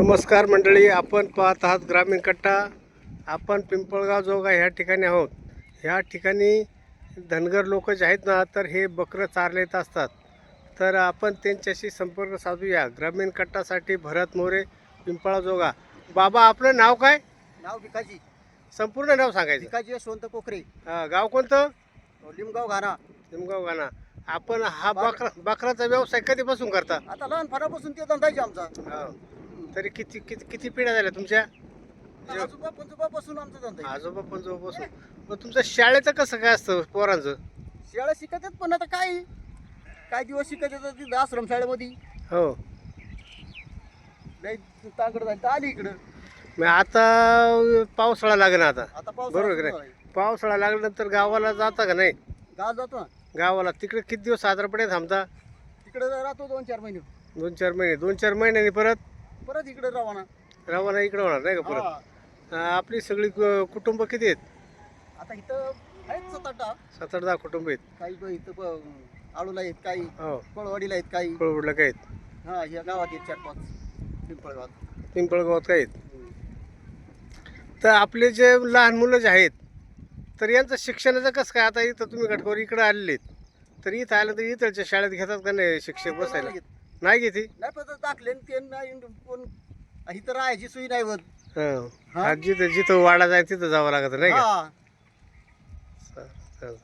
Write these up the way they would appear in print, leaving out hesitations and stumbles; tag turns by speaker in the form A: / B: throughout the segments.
A: नमस्कार मंडळी, आपण पाहत आहात ग्रामीण कट्टा. आपण पिंपळगाव जोगा ह्या ठिकाणी आहोत. ह्या ठिकाणी धनगर लोक जे आहेत ना, तर हे बकरं चारले येत असतात. तर आपण त्यांच्याशी संपर्क साधूया. ग्रामीण कट्टासाठी भरत मोरे, पिंपळगाव जोगा. बाबा, आपलं नाव काय?
B: नाव भिकाजी.
A: संपूर्ण नाव सांगायचं.
B: भिकाजी यशवंत कोकरे.
A: गाव कोणतं?
B: लिमगाव घाणा.
A: निमगाव गाणा. आपण हा बकराचा व्यवसाय कधीपासून करता?
B: आता लहानपणापासून ते धंदाचे आमचा.
A: हो. तरी किती किती किती पिढ्या झाल्या तुमच्या?
B: आजोबा पंजोबापासून आमचा धंदा आहे.
A: आजोबा पंजोबापासून. मग तुमचं शाळेचं कसं काय असतं पोरांचं?
B: शाळा शिकत आहेत, पण आता काय दिवस शिकत येतात तिथं आश्रम शाळेमध्ये.
A: हो.
B: लई तांगड झाली तर आली इकडं.
A: मग आता पावसाळा लागणार आता.
B: आता पाऊस
A: बरोबर की नाही? पावसाळा लागल्यानंतर गावाला जाता का नाही?
B: गाव जातो ना.
A: गावाला तिकडे किती दिवस साधारणपणे थांबता?
B: तिकडे राहतो 2-4 महिने.
A: 2-4 महिने. 2-4 महिन्यांनी
B: परत इकडे रवाना.
A: रवाना इकडे होणार नाही का परत?
B: हा.
A: आपली सगळी कुटुंब किती आहेत?
B: आता इथं आहेत 7-8.
A: 7-10 कुटुंब आहेत.
B: काही इथं आळूला आहेत, काही
A: हो.
B: पळवाडीला आहेत, काही
A: कोळवडला काय आहेत?
B: हा ह्या गावात आहेत 4-5 पिंपळगावात.
A: पिंपळगावात काय आहेत? तर आपले जे लहान मुलं जे आहेत, तर यांचं शिक्षणाचं कसं काय? आता इथं तुम्ही गटकोर इकडे आलेले आहेत, तर इथं आलं तर इथलच्या शाळेत घेतात का नाही शिक्षक बसायला? नाही घेते?
B: नाही, पण दाखले ते नाही. कोण इथं राहायची सोयी नाही होत.
A: हा. जिथं जिथं वाडा जाय तिथं जावं लागत नाही का?
B: हा.
A: चालेल.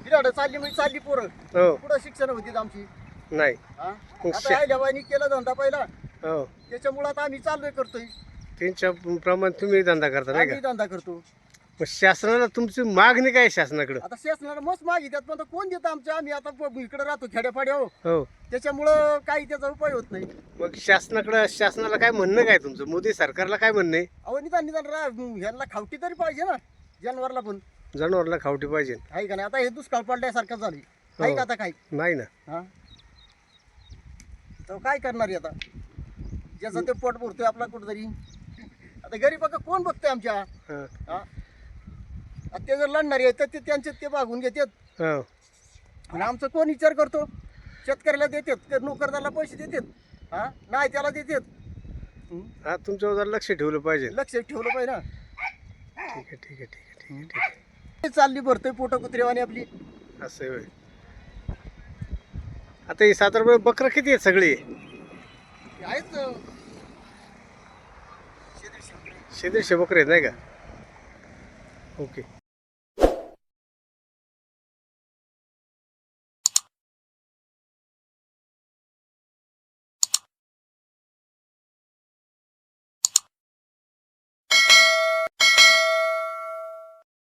B: बिराड चालली पोरं.
A: हो.
B: पुढं शिक्षण होती आमची.
A: नाही.
B: हा.
A: मग
B: आता आईल्याबाईंनी केला धंदा पहिला,
A: हो.
B: त्याच्यामुळे आता आम्ही चाललोय करतोय.
A: त्यांच्या प्रमाणे तुम्ही धंदा करता नाही का?
B: आम्ही धंदा करतो.
A: मग शासनाला तुमची मागणी काय आहे शासनाकडे?
B: आता शासनाला मस्त मागितात, पण आता कोण देतं आमच्या? आम्ही आता इकडे राहतो खेड्यापाड्या, हो.
A: हो.
B: त्याच्यामुळं काही त्याचा उपाय होत नाही.
A: मग शासनाला काय म्हणणं काय तुमचं? मोदी सरकारला काय म्हणणं आहे?
B: अहो, निदान ह्यांना खावटी तरी पाहिजे ना, जनावरला पण.
A: जनावरला खावटी पाहिजे.
B: आहे का नाही? आता हे दुष्काळ पडल्यासारखं झालं आहे का आता? काही
A: नाही ना.
B: हा. तर काय करणार आहे आता? ज्याचं ते पोट भरतोय आपला कुठतरी. आता गरीब कोण बघतोय आमच्या?
A: हा.
B: हा. आता ते जर लढणार आहे तर ते त्यांचे ते भागून घेतात,
A: हो.
B: आणि आमचं कोण विचार करतो? शेतकऱ्याला देतात, नोकरदाराला पैसे देतात, हा नाही त्याला देतात.
A: हा, तुमच्यावर जरा लक्ष ठेवलं पाहिजे.
B: लक्ष ठेवलं पाहिजे ना.
A: ठीक आहे, ठीक आहे, ठीक आहे, ठीक आहे, ठीक आहे.
B: चालली भरतोय पोट कुत्रेवाणी आपली.
A: असं होय. आता ही साधारण बकरं किती आहेत सगळी?
B: आहेच
A: 150 बकरे आहेत नाही का? ओके.